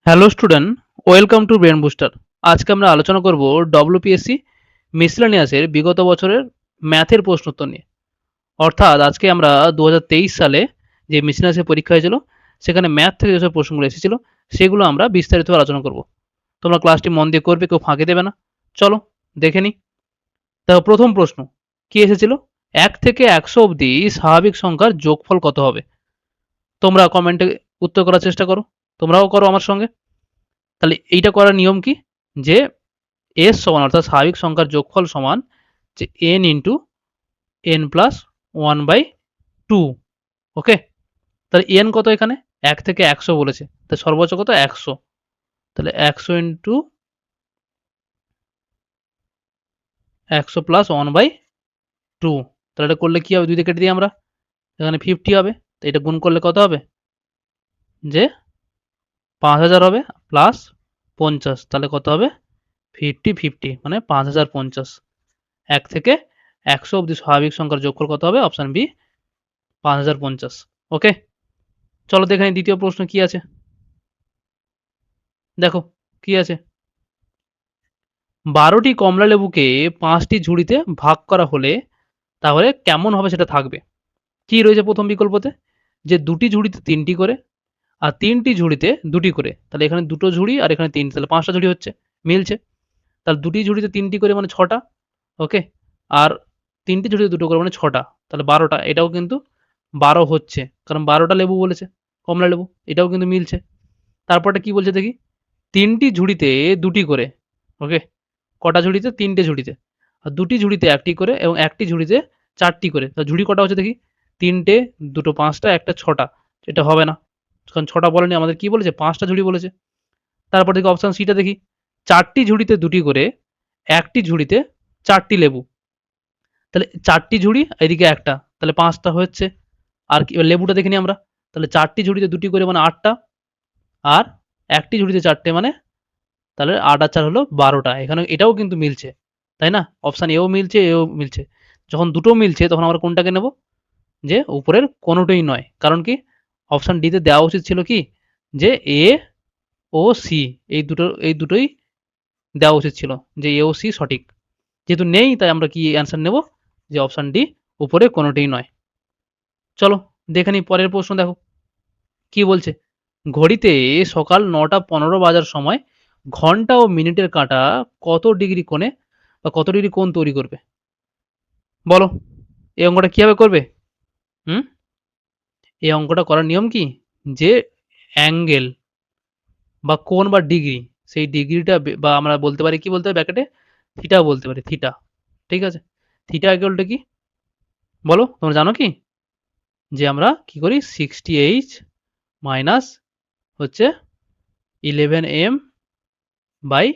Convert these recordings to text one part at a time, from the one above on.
Hello student, welcome to brain booster. আজকে আমরা আলোচনা করব ডব্লিউপিএসসি মিসলেনিয়াসের বিগত বছরের ম্যাথের প্রশ্নোত্তর নিয়ে। অর্থাৎ আজকে আমরা 2023 সালে যে মিসলেনিয়াসের পরীক্ষা হয়েছিল সেখানে ম্যাথ থেকে যেসব প্রশ্নগুলো এসেছিল সেগুলো আমরা বিস্তারিত আলোচনা করব। তোমরা ক্লাসটি মন দিয়ে করবে, কেউ ফাঁকি দেবে না। চলো দেখে নিই। দেখো, প্রথম প্রশ্ন কি এসেছিল, 1 থেকে 100 অবধি স্বাভাবিক সংখ্যার যোগফল কত হবে? তোমরা কমেন্টে উত্তর করার চেষ্টা করো, তোমরাও করো আমার সঙ্গে। তাহলে এইটা করার নিয়ম কি, যে এস সমান অর্থাৎ স্বাভাবিক সংখ্যার যোগফল সমান যে N into N plus one by two. Okay, তাহলে এন কত এখানে 1 থেকে 100 বলেছে, তাহলে সর্বোচ্চ কত 100। তাহলে 100 into 100 plus one by two. তাহলে এটা করলে কি হবে, 2 দিয়ে কেটে দিই আমরা, এখানে 50 হবে। তো এটা গুণ করলে কত হবে, যে 5000 হবে প্লাস 50, তাহলে কত হবে 50 মানে 5050। 1 থেকে 100 অবধি স্বাভাবিক সংখ্যার যোগফল কত হবে, অপশন বি 5050। ওকে, চলো দেখে নিই দ্বিতীয় প্রশ্ন কি আছে। দেখো কি আছে, 12টি কমলা লেবুকে 5টি ঝুড়িতে ভাগ করা হলে তাহলে কেমন হবে সেটা থাকবে। কি রয়েছে প্রথম বিকল্পতে, যে 2টি ঝুড়িতে 3টি করে আর 3টি ঝুড়িতে 2টি করে। তাহলে এখানে 2টো ঝুড়ি আর এখানে 3, তাহলে 5টা ঝুড়ি হচ্ছে, মিলছে। তাহলে 2টি ঝুড়িতে 3টি করে মানে 6টা। ওকে, আর 3টি ঝুড়িতে 2টো করে মানে 6টা, তাহলে 12টা। এটাও কিন্তু 12 হচ্ছে, কারণ 12টা লেবু বলেছে, কমলা লেবু। এটাও কিন্তু মিলছে। তারপরটা কি বলছে দেখি, 3টি ঝুড়িতে 2টি করে। ওকে, কটা ঝুড়িতে, 3টে ঝুড়িতে। আর 2টি ঝুড়িতে 1টি করে এবং 1টি ঝুড়িতে 4টি করে। তা ঝুড়ি কটা হচ্ছে দেখি, 3টে, 2টো 5টা, একটা 6টা। এটা হবে না, কারণ 6টা বলেনি, আমাদের কি বলেছে 5টা ঝুড়ি বলেছে। তারপর দেখি অপশন সিটা দেখি, 4টি ঝুড়িতে 2টি করে, 1টি ঝুড়িতে 4টি লেবু। তাহলে 4টি ঝুড়ি এদিকে একটা, তাহলে 5টা হচ্ছে। আর কি লেবুটা দেখে নিই আমরা, তাহলে 4টি ঝুড়িতে 2টি করে মানে 8টা, আর 1টি ঝুড়িতে 4টে মানে, তাহলে 8 আর 4 হলো 12টা। এখানে এটাও কিন্তু মিলছে, তাই না? অপশন এও মিলছে, এও মিলছে। যখন দুটো মিলছে তখন আমরা কোনটাকে নেব, যে উপরের কোনোটাই নয়। কারণ কি, অপশন ডি তে দেওয়া উচিত ছিল কি, যে এ ও সি, এই দুটোই দেওয়া উচিত ছিল, যে এ ও সি সঠিক। যেহেতু নেই তাই আমরা কি অ্যান্সার নেব, যে অপশন ডি উপরে কোনোটাই নয়। চলো দেখে নিই পরের প্রশ্ন। দেখো কি বলছে, ঘড়িতে সকাল 9টা 15 বাজার সময় ঘন্টা ও মিনিটের কাঁটা কত ডিগ্রি কোণে বা কত ডিগ্রি কোণ তৈরি করবে? বলো, এই অঙ্কটা কিভাবে করবে? হুম, এই অঙ্কটা করার নিয়ম কি, যে অ্যাঙ্গেল বা কোণ বা ডিগ্রি, সেই ডিগ্রিটা বা আমরা বলতে পারি, কি বলতে পারি ব্র্যাকেটে, থিটা বলতে পারি, থিটা। ঠিক আছে, থিটা ইকুয়ালটা কি বলো, তোমরা জানো কি, যে আমরা কি করি 68 মাইনাস হচ্ছে 11m বাই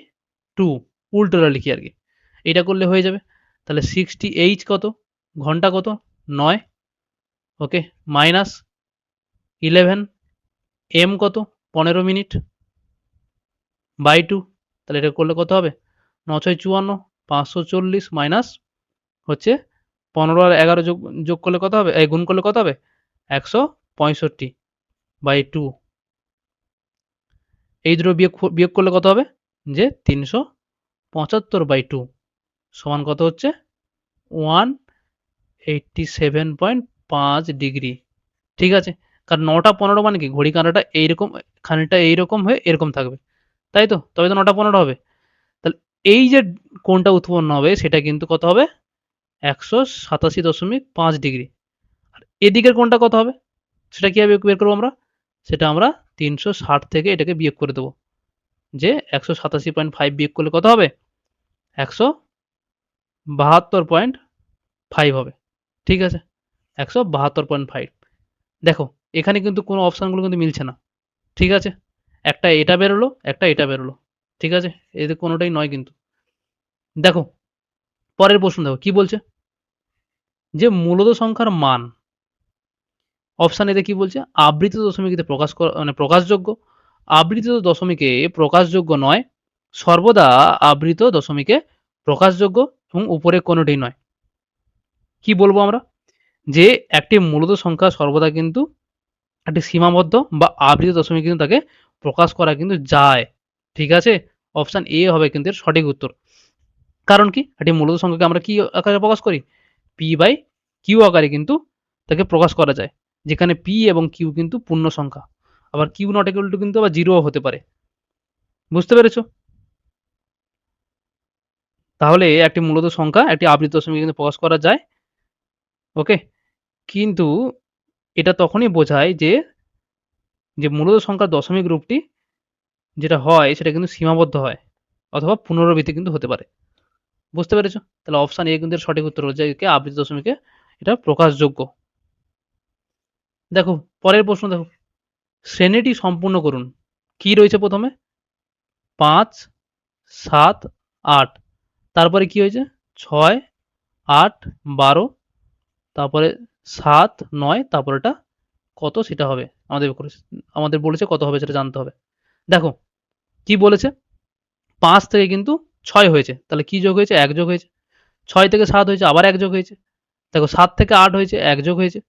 2, উল্টোটা লিখি আর কি, এটা করলে হয়ে যাবে। তাহলে 68 কত, ঘন্টা কত 9, ওকে, মাইনাস 11, m কত 15 মিনিট, বাই 2। তাহলে এটা করলে কত হবে, 9 6 54, 540 মাইনাস হচ্ছে 15 আর 11 যোগ করলে কত হবে, এই গুণ করলে কত হবে 165 বাই 2। এই দুটো বিয়োগ করলে কত হবে, যে 375 বাই 2 সমান কত হচ্ছে 187.5 ডিগ্রি। ঠিক আছে, কারণ 9টা 15 মানে কি, ঘড়ি কাঁটাটা এইরকম, খানিকটা এইরকম হয়ে এরকম থাকবে, তাই তো, তবে তো 9টা 15 হবে। তাহলে এই যে কোণটা উৎপন্ন হবে সেটা কিন্তু কত হবে 187.5 ডিগ্রি। আর এদিকের কোণটা কত হবে সেটা কিভাবে বের করবো আমরা, সেটা আমরা 360 থেকে এটাকে বিয়োগ করে দেবো, যে 187.5 বিয়োগ করলে কত হবে 172.5 হবে। ঠিক আছে, 172.5। দেখো এখানে কিন্তু কোনো অপশানগুলো কিন্তু মিলছে না। ঠিক আছে, একটা এটা বেরোলো, একটা এটা বেরোলো। ঠিক আছে, এদের কোনোটাই নয় কিন্তু। দেখো পরের প্রশ্ন, দেখো কি বলছে, যে মূলদ সংখ্যার মান, অপশান এতে কি বলছে, আবৃত দশমিকে প্রকাশ মানে প্রকাশযোগ্য, আবৃত দশমিকে প্রকাশযোগ্য নয়, সর্বদা আবৃত দশমিকে প্রকাশযোগ্য এবং উপরে কোনোটি নয়। কি বলবো আমরা, যে একটি মূলদ সংখ্যা সর্বদা কিন্তু একটি সীমাবদ্ধ বা আবৃত দশমিক কিন্তু তাকে প্রকাশ করা কিন্তু যায়। ঠিক আছে? অপশন এ হবে কিন্তু এর সঠিক উত্তর। কারণ কি? একটি মূলত সংখ্যাকে আমরা কি আকারে প্রকাশ করি? p/q আকারে কিন্তু তাকে প্রকাশ করা যায়। যেখানে p এবং q কিন্তু পূর্ণ সংখ্যা। আবার q not equal to কিন্তু আবার 0 ও হতে পারে। বুঝতে পেরেছ? তাহলে একটি মূলত সংখ্যা একটি আবৃত্ত দশমিকে কিন্তু প্রকাশ করা যায়। ওকে? কিন্তু এটা তখনই বোঝায় যে মূলত সংখ্যার দশমিক রূপটি যেটা হয় সেটা কিন্তু সীমাবদ্ধ হয় অথবা পুনরাবৃত্তি কিন্তু হতে পারে। বুঝতে পেরেছ? তাহলে অপশন এ কিন্তু এর সঠিক উত্তর হচ্ছে একে আবৃত্ত দশমিকে এটা প্রকাশযোগ্য। দেখো পরের প্রশ্ন দেখো। শ্রেণীটি সম্পূর্ণ করুন। কি রয়েছে প্রথমে? ৫, ৭, ৮ তারপরে কি হয়েছে? ৬, ৮, ১২ তারপরে ৭, ৯ তারপরেটা কত সেটা হবে। আমাদের বলেছে কত হবে সেটা জানতে হবে। দেখো কি বলেছে? ৫ থেকে কিন্তু ৬ হয়েছে। তাহলে কি যোগ হয়েছে? ১ যোগ হয়েছে। ৬ থেকে ৭ হয়েছে আবার ১ যোগ হয়েছে। দেখো ৭ থেকে ৮ হয়েছে ১ যোগ হয়েছে।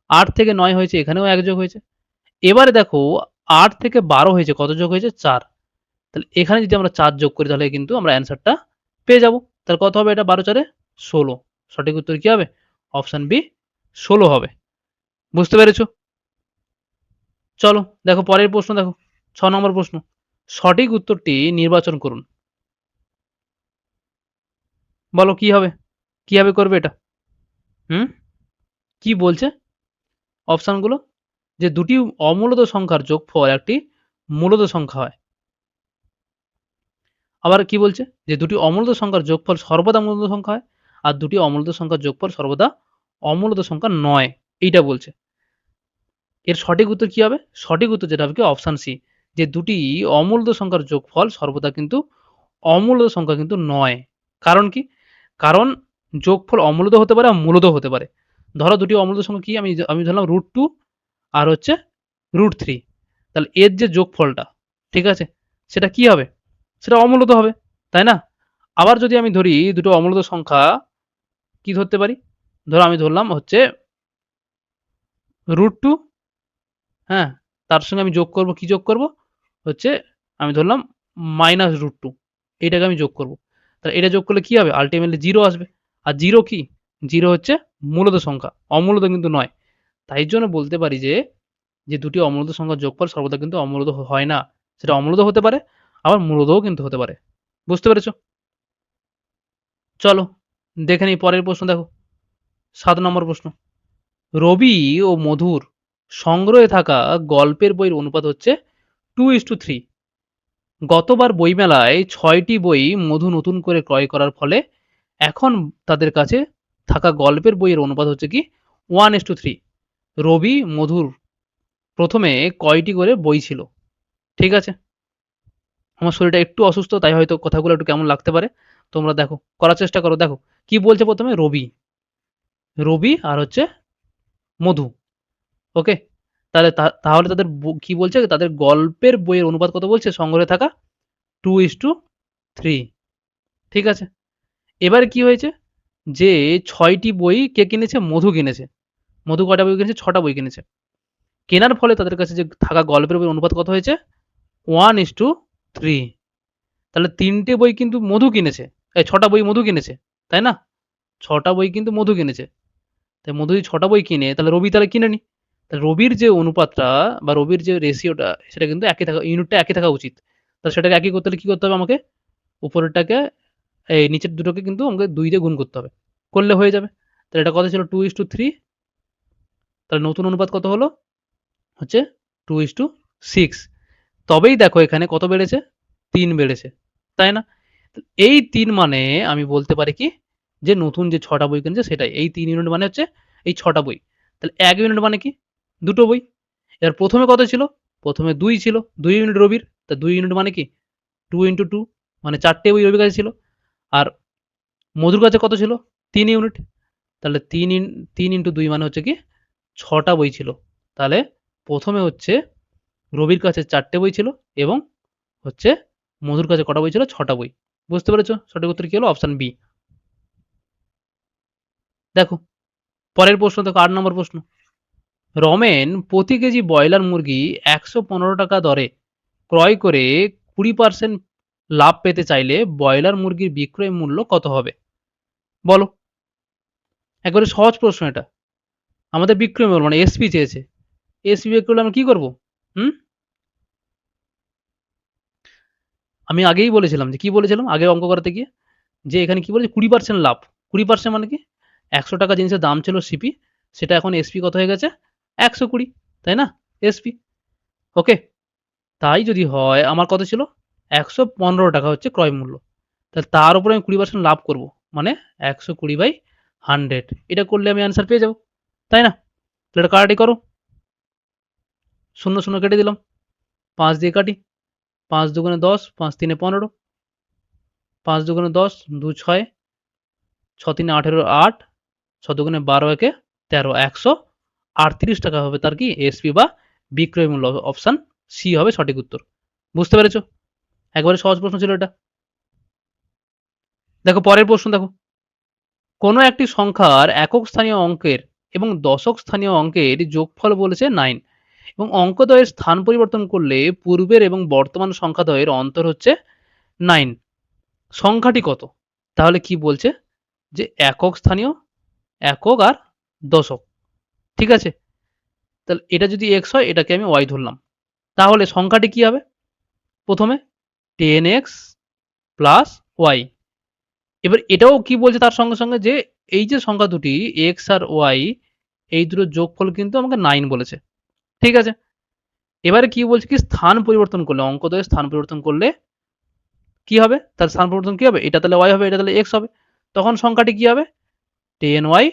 ৮ থেকে ৯ হয়েছে এখানেও ১ যোগ হয়েছে। এবারে দেখো ৮ থেকে ১২ হয়েছে কত যোগ হয়েছে? ৪। তাহলে এখানে যদি আমরা ৪ যোগ করি তাহলে কিন্তু আমরা অ্যান্সারটা পেয়ে যাবো। তাহলে কত হবে এটা ১২ ৪ এ ১৬। সঠিক উত্তর কি হবে? অপশন বি ১৬ হবে। বুঝতে পেরেছো? চলো দেখো পরের প্রশ্ন দেখো। ৬ নম্বর প্রশ্ন। সঠিক উত্তরটি নির্বাচন করুন। বলো কি হবে? কিভাবে করবে এটা? হুম? কি বলছে অপশনগুলো? যে দুটি অমূলত সংখ্যার যোগফল একটি মূলত সংখ্যা হয়। আবার কি বলছে? যে দুটি অমূলত সংখ্যার যোগফল সর্বদা মূলত সংখ্যা হয়। আর দুটি অমূলত সংখ্যার যোগফল সর্বদা অমূলত সংখ্যা নয়। এইটা বলছে। এর সঠিক উত্তর কি হবে? সঠিক উত্তর যেটা হবে কি অপশন সি। যে দুটি অমূলত সংখ্যার যোগফল সর্বদা কিন্তু অমূলত সংখ্যা কিন্তু নয়। কারণ কি? কারণ যোগফল অমূলত হতে পারে আর মূলত হতে পারে। ধরো দুটি অমূলত সংখ্যা কি? আমি ধরলাম √2 আর হচ্ছে √3 তাহলে এর যে যোগফলটা, ঠিক আছে? সেটা কি হবে? সেটা অমূলত হবে। তাই না? আবার যদি আমি ধরি দুটো অমূলত সংখ্যা কি ধরতে পারি? ধরো আমি ধরলাম হচ্ছে √2 হ্যাঁ? তার সঙ্গে আমি যোগ করব কি যোগ করব? হচ্ছে আমি ধরলাম -√2 এটাকে আমি যোগ করব। তাহলে এটা যোগ করলে কি হবে? আল্টিমেটলি 0 আসবে। আর 0 কি? 0 হচ্ছে মূলত সংখ্যা। অমূলত কিন্তু নয়। তাই জন্য বলতে পারি যে দুটি অমূলত সংখ্যার যোগফল সর্বদা কিন্তু অমূলত হয় না। সেটা অমূলত হতে পারে, আবার মূলতও কিন্তু হতে পারে। বুঝতে পেরেছ? চলো দেখে নিই পরের প্রশ্ন দেখো। ৭ নম্বর প্রশ্ন। রবি ও মধুর সংগ্রহে থাকা গল্পের বইয়ের অনুপাত হচ্ছে 2:3। গতবার বইমেলায় ৬টি বই মধু নতুন করে ক্রয় করার ফলে এখন তাদের কাছে থাকা গল্পের বইয়ের অনুপাত হচ্ছে কি 1:3। রবি মধুর প্রথমে কয়টি করে বই ছিল? ঠিক আছে? আমার শরীরটা একটু অসুস্থ তাই হয়তো কথাগুলো একটু কেমন লাগতে পারে। তোমরা দেখো, করার চেষ্টা করো দেখো। কি বলছে প্রথমে? রবি আর হচ্ছে মধু। ওকে? তাহলে তাদের কি বলছে? তাদের গল্পের বইয়ের অনুপাত কত বলছে? সংগ্রহে থাকা 2:3 ঠিক আছে? এবারে কি হয়েছে? যে ৬ টি বই কে কিনেছে? মধু কিনেছে। মধু কয়টা বই কিনেছে? ৬ টা বই কিনেছে। কেনার ফলে তাদের কাছে যে থাকা গল্পের বইয়ের অনুপাত কত হয়েছে? 1:3 তাহলে ৩ টে বই কিন্তু মধু কিনেছে। ৬ টা বই মধু কিনেছে। তাই না? ৬ টা বই কিন্তু মধু কিনেছে। তাই মধু যদি ৬ টা বই কিনে তাহলে রবি তাহলে কিনেনি। তাহলে রবির যে অনুপাতটা বা রবির যে রেশিওটা সেটা কিন্তু একই থাকা ইউনিটটা একই থাকা উচিত। তাহলে সেটাকে একই করতে হলে কি করতে হবে আমাকে? উপরেরটাকে এই নিচের দুটোকে কিন্তু আমাকে ২ দিয়ে গুণ করতে হবে। করলে হয়ে যাবে। তাহলে এটা কত ছিল? 2:3 তাহলে নতুন অনুপাত কত হলো? হচ্ছে 2:6 তবেই দেখো এখানে কত বেড়েছে? ৩ বেড়েছে। তাই না? এই ৩ মানে আমি বলতে পারি কি যে নতুন যে ৬ টা বই কিনেছে সেটাই। এই ৩ ইউনিট মানে হচ্ছে এই ৬ টা বই। তাহলে ১ ইউনিট মানে কি? ২ টো বই। এবার ১ম এ কত ছিল? ১ম এ ২ ছিল। ২ ইউনিট রবির। তা ২ ইউনিট মানে কি? 2 * 2 মানে ৪ টে বই রবির কাছে ছিল। আর মধুর কাছে কত ছিল? ৩ ইউনিট। তাহলে ৩ * ২ মানে হচ্ছে কি ৬ টা বই ছিল। তাহলে ১ম এ হচ্ছে রবির কাছে ৪ টে বই ছিল এবং হচ্ছে মধুর কাছে কটা বই ছিল? ৬ টা বই। বুঝতে পেরেছ? সঠিক উত্তর কি হলো? Option B. দেখো পরের প্রশ্ন দেখো ৮ নম্বর প্রশ্ন। রমেন প্রতি কেজি ব্রয়লার মুরগি ৳১১৫ দরে ক্রয় করে 20% লাভ পেতে চাইলে ব্রয়লার মুরগির বিক্রয় মূল্য কত হবে? বলো। একবারে সহজ প্রশ্ন এটা। আমাদের বিক্রয় মূল্য মানে এসপি চেয়েছে। এসপি বের করলে আমরা কি করব? হুম? আমি আগেই বলেছিলাম যে কি বলেছিলাম আগের অঙ্ক করাতে গিয়ে? যে এখানে কি বলেছে 20% লাভ। 20% মানে কি? ৳১০০ জিনিসের দাম ছিল সিপি, সেটা এখন এসপি কত হয়ে গেছে? ১২০, তাই না? এসপি। ওকে? তাই যদি হয় আমার কত ছিল? ৳১১৫ হচ্ছে ক্রয় মূল্য। তাহলে তার উপরে আমি 20% লাভ করব। মানে ১২০/100 এটা করলে আমি অ্যান্সার পেয়ে যাব। তাই না? তাহলে এটা কাটাকাটি করো। ০, ০ কেটে দিলাম। ৫ দিয়ে কাটি। ৫ দুগুণে ১০, ৫ তিনে ১৫, ৫ দুগুণে ১০, ২ ৬, ৬ তিনে ১৮, ৮, ৬ দুগুণে ১২, একে ১৩, ৳১৩৮ হবে তার কি এসপি বা বিক্রয় মূল্য। অপশন সি হবে সঠিক উত্তর। বুঝতে পেরেছ? একবারে সহজ প্রশ্ন ছিল এটা। দেখো পরের প্রশ্ন দেখো। কোনো একটি সংখ্যার একক স্থানীয় অঙ্কের এবং দশক স্থানীয় অঙ্কের যোগফল বলেছে 9 এবং অঙ্কদ্বয়ের স্থান পরিবর্তন করলে পূর্বের এবং বর্তমান সংখ্যাদ্বয়ের অন্তর হচ্ছে 9। সংখ্যাটি কত? তাহলে কি বলছে? যে একক স্থানীয়, একক আর দশক। ঠিক আছে? তাহলে এটা যদি x হয় এটাকে আমি y ধরলাম। তাহলে সংখ্যাটি কি হবে? প্রথমে 10x প্লাস y। এবার এটাও কি বলছে তার সঙ্গে, সঙ্গে যে এই যে সংখ্যা দুটি x আর y এই দুটোর যোগফল কিন্তু আমাকে 9 বলেছে। ঠিক আছে? এবারে কি বলছে কি স্থান পরিবর্তন করলে অঙ্কদ্বয়ের স্থান পরিবর্তন করলে কি হবে? তার স্থান পরিবর্তন কি হবে? এটা তাহলে y হবে, এটা তাহলে x হবে। তখন সংখ্যাটি কি হবে? 10y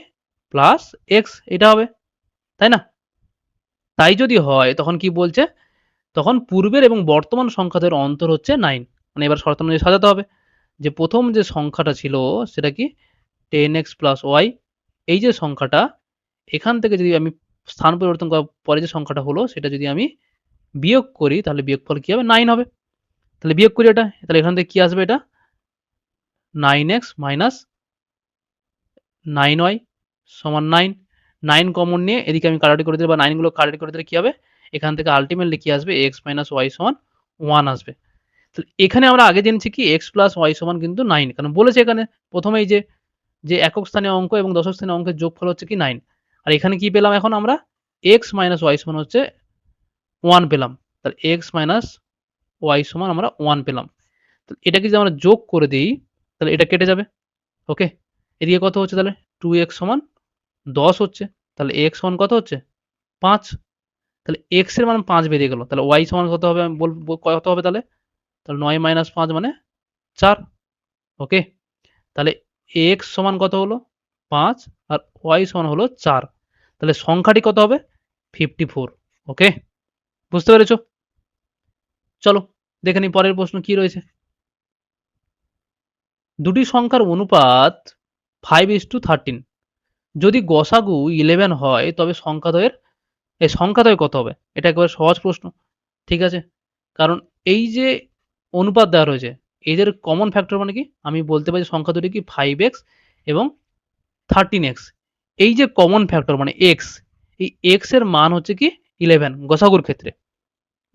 প্লাস x এটা হবে। তাই না? তাই যদি হয় তখন কি বলছে? তখন পূর্বের এবং বর্তমান সংখ্যাদের অন্তর হচ্ছে 9। মানে এবার শর্ত অনুযায়ী সাজাতে হবে। যে প্রথম যে সংখ্যাটা ছিল সেটা কি 10x প্লাস y এই যে সংখ্যাটা এখান থেকে যদি আমি স্থান পরিবর্তন করার পরে যে সংখ্যাটা হলো সেটা যদি আমি বিয়োগ করি তাহলে বিয়োগফল কি হবে? 9 হবে। তাহলে বিয়োগ করি এটা। তাহলে এখান থেকে কি আসবে এটা? 9x মাইনাস 9y সমান 9। 9 কমন নিয়ে এদিকে আমি কাটাকাটি করে দিলে বা 9 গুলো কাটাকাটি করে দিলে কি হবে? এখান থেকে আল্টিমেটলি কি আসবে? x মাইনাস y সমান 1 আসবে। তো এখানে আমরা আগে জেনেছি কি x প্লাস y সমান কিন্তু 9 কারণ বলেছে এখানে প্রথমেই যে একক স্থানীয় অঙ্ক এবং দশক স্থানীয় অঙ্কের যোগফল হচ্ছে কি 9। আর এখানে কি পেলাম এখন আমরা? x মাইনাস y সমান হচ্ছে 1 পেলাম। তাহলে x মাইনাস y সমান আমরা 1 পেলাম। তো এটাকে যদি আমরা যোগ করে দেই তাহলে এটা কেটে যাবে। ওকে? এদিকে কত হচ্ছে তাহলে? 2x সমান 10 হচ্ছে। তাহলে x সমান কত হচ্ছে? 5। তাহলে x এর মান 5 বেরিয়ে গেল। তাহলে y সমান কত হবে? আমি কত হবে তাহলে? তাহলে 9 মাইনাস 5 মানে 4। ওকে? তাহলে x সমান কত হলো? 5 আর y সমান হলো 4। তাহলে সংখ্যাটি কত হবে? 54। ওকে? বুঝতে পেরেছ? চলো দেখে নিই পরের প্রশ্ন কি রয়েছে। দুটি সংখ্যার অনুপাত 5:13 যদি গসাগু 11 হয় তবে সংখ্যাদ্বয় কত হবে? এটা একেবারে সহজ প্রশ্ন। ঠিক আছে? কারণ এই যে অনুপাত দেওয়া রয়েছে এদের কমন ফ্যাক্টর মানে কি? আমি বলতে পারি সংখ্যা দুটি কি 5x এবং 13x এই যে কমন ফ্যাক্টর মানে x এই x এর মান হচ্ছে কি 11 গসাগুর ক্ষেত্রে।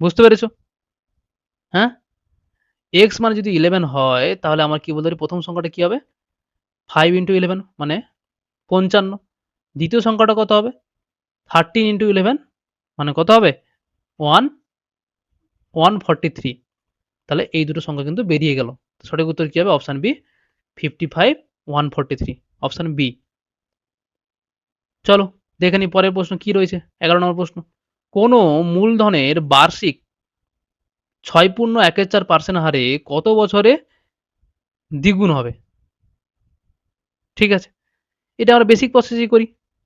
বুঝতে পেরেছো? হ্যাঁ? x মানে যদি 11 হয় তাহলে আমার কি বলতে পারি প্রথম সংখ্যাটা কি হবে? 5 into 11 মানে 55। দ্বিতীয় সংখ্যাটা কত হবে? 13 into 11 মানে কত হবে? 143 তাহলে এই দুটো সংখ্যা কিন্তু বেরিয়ে গেল। সঠিক উত্তর কি হবে? Option B 55 143 option B. চলো দেখে নিই পরের প্রশ্ন কি রয়েছে। 11 নম্বর প্রশ্ন। কোন মূলধনের বার্ষিক 6.14% হারে কত বছরে দ্বিগুণ হবে? ঠিক আছে? এটা আমরা বেসিক প্রসেসেই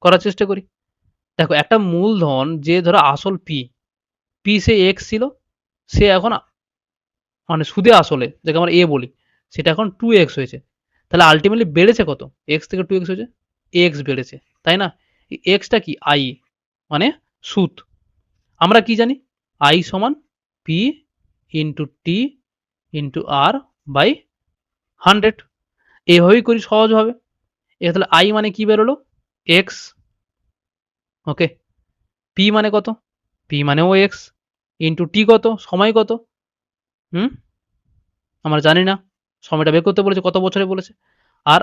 করার চেষ্টা করি। দেখো একটা মূলধন যে ধরো আসল P সে X ছিল, সে এখন মানে সুদে আসলে যাকে আমরা A বলি, সেটা এখন 2x হয়েছে। তাহলে আল্টিমেটলি বেড়েছে কত? x থেকে 2x হয়েছে, x বেড়েছে। তাই না? x টা কি? I মানে সুদ। আমরা কি জানি? I সমান P into T into R by 100 এভাবেই করি সহজভাবে। তাহলে I মানে কি বেরোলো? x ওকে। P মানে কত? P মানেও x ইনটু T কত? সময় কত? হুম? আমরা জানি না। সময়টা বের করতে বলেছে, কত বছরে বলেছে। আর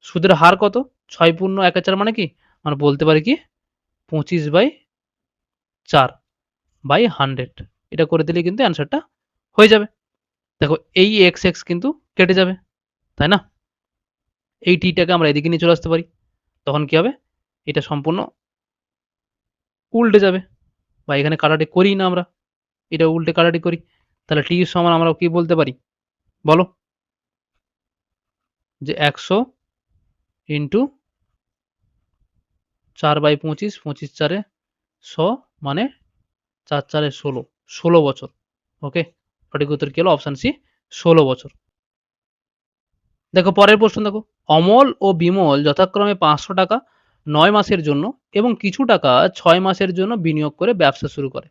সুদের হার কত? ৬ পূর্ণ ১/৪ মানে কি? আমরা বলতে পারি কি 25/4/100 এটা করে দিলেই কিন্তু অ্যান্সারটা হয়ে যাবে। দেখো এই x কিন্তু কেটে যাবে, তাই না? এই t টাকে আমরা এদিকে নিয়ে চলে আসতে পারি। তখন কি হবে? এটা সম্পূর্ণ উল্টে যাবে বা এখানে কাটাকাটি করিই না আমরা। এটা উল্টে কাটাকাটি করি। তাহলে t সমান আমরা কি বলতে পারি? বলো? যে ১০০ ইন্টু 4/25, 25/4 ১০০ মানে ৪/৪ ১৬, ১৬ বছর। ওকে? সঠিক উত্তর কি হলো? অপশন সি ১৬ বছর। দেখো পরের প্রশ্ন দেখো। অমল ও বিমল যথাক্রমে ৳৫০০ ৯ মাসের জন্য এবং কিছু টাকা ৬ মাসের জন্য বিনিয়োগ করে ব্যবসা শুরু করে।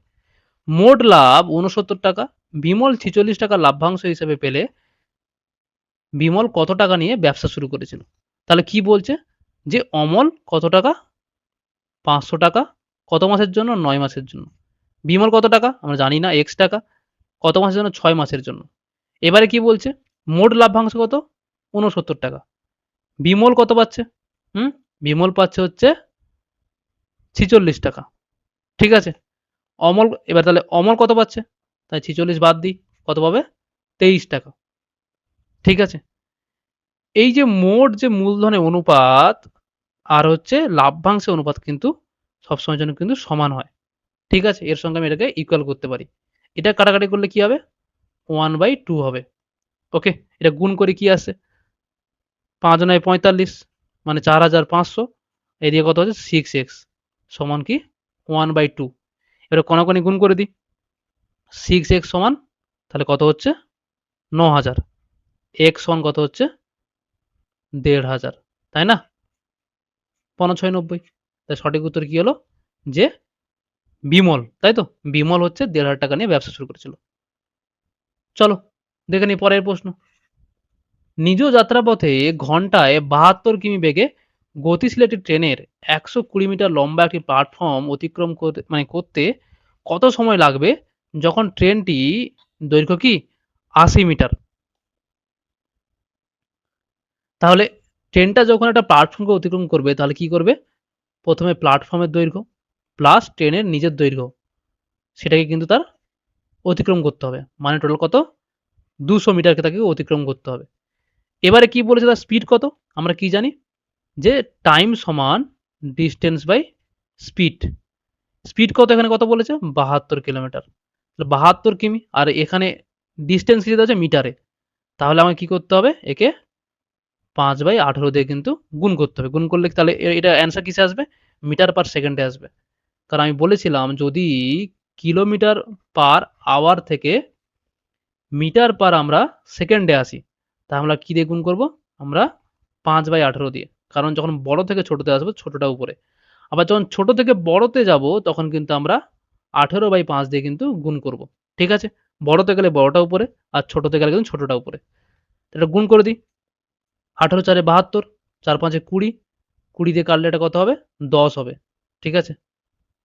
মোট লাভ ৳৬৯। বিমল ৳৪৬ লাভ্যাংশ হিসেবে পেলে বিমল কত টাকা নিয়ে ব্যবসা শুরু করেছিল? তাহলে কি বলছে? যে অমল কত টাকা? ৳৫০০ কত মাসের জন্য? ৯ মাসের জন্য। বিমল কত টাকা? আমরা জানি না X টাকা। কত মাসের জন্য? ৬ মাসের জন্য। এবারে কি বলছে? মোট লাভ্যাংশ কত? ৳৬৯। বিমল কত পাচ্ছে? হুম? বিমল পাচ্ছে হচ্ছে ৳৪৬। ঠিক আছে? অমল এবার তাহলে অমল কত পাচ্ছে? তাই ৪৬ বাদ দিই। কত পাবে? ৳২৩। ঠিক আছে? এই যে মোট যে মূলধনের অনুপাত আর হচ্ছে লাভ্যাংশের অনুপাত কিন্তু সবসময়ের জন্য কিন্তু সমান হয়। ঠিক আছে? এর সঙ্গে আমি এটাকে ইকুয়াল করতে পারি। এটা কাটাকাটি করলে কি হবে? 1/2 হবে। ওকে? এটা গুণ করে কি আসে? ৫ নয় ৪৫ মানে ৪৫০০ এদিকে কত হচ্ছে 6x সমান কি 1/2 এবারে কণাকণি গুণ করে দিই 6x সমান তাহলে কত হচ্ছে ৯০০০ x সমান কত হচ্ছে ১৫০০ তাই না ৫৬৯ তাই সঠিক উত্তর কি হলো যে বিমল তাই তো বিমল হচ্ছে ১৫০০ টাকা নিয়ে ব্যবসা শুরু করেছিল চলো দেখে নিই পরের প্রশ্ন নিজ যাত্রাপথে ঘন্টায় ৭২ কিমি বেগে গতিশীল একটি ট্রেনের ১২০ মিটার লম্বা একটি প্ল্যাটফর্ম অতিক্রম করতে কত সময় লাগবে যখন ট্রেনটি দৈর্ঘ্য কি ৮০ মিটার তাহলে ট্রেনটা যখন একটা প্ল্যাটফর্মকে অতিক্রম করবে তাহলে কি করবে প্রথমে প্ল্যাটফর্মের দৈর্ঘ্য প্লাস ট্রেনের নিজের দৈর্ঘ্য সেটাকে কিন্তু তার অতিক্রম করতে হবে মানে টোটাল কত ২০০ মিটারকে তাকে অতিক্রম করতে হবে এবারে কি বলেছে তার স্পিড কত আমরা কি জানি যে টাইম সমান ডিস্টেন্স বাই স্পিড স্পিড কত এখানে কত বলেছে ৭২ কিলোমিটার ৭২ কিমি আর এখানে ডিস্টেন্স কি দেওয়া আছে মিটারে তাহলে আমাকে কি করতে হবে একে ৫/১৮ দিয়ে কিন্তু গুণ করতে হবে গুণ করলে তাহলে এটা অ্যান্সার কিসে আসবে মিটার পার সেকেন্ডে আসবে কারণ আমি বলেছিলাম যদি কিলোমিটার পার আওয়ার থেকে মিটার পার আমরা সেকেন্ডে আসি তা আমরা কি দিয়ে গুণ করব আমরা ৫/১৮ দিয়ে কারণ যখন বড় থেকে ছোটতে আসবো ছোটটা উপরে আবার যখন ছোট থেকে বড়তে যাব তখন কিন্তু আমরা ১৮/৫ দিয়ে কিন্তু গুণ করব ঠিক আছে বড়তে গেলে বড়টা উপরে আর ছোটতে গেলে কিন্তু ছোটটা উপরে এটা গুণ করে দিই ১৮ চারে ৭২ ৪ ৫ ২০ ২০ দিয়ে কাটলে এটা কত হবে ১০ হবে ঠিক আছে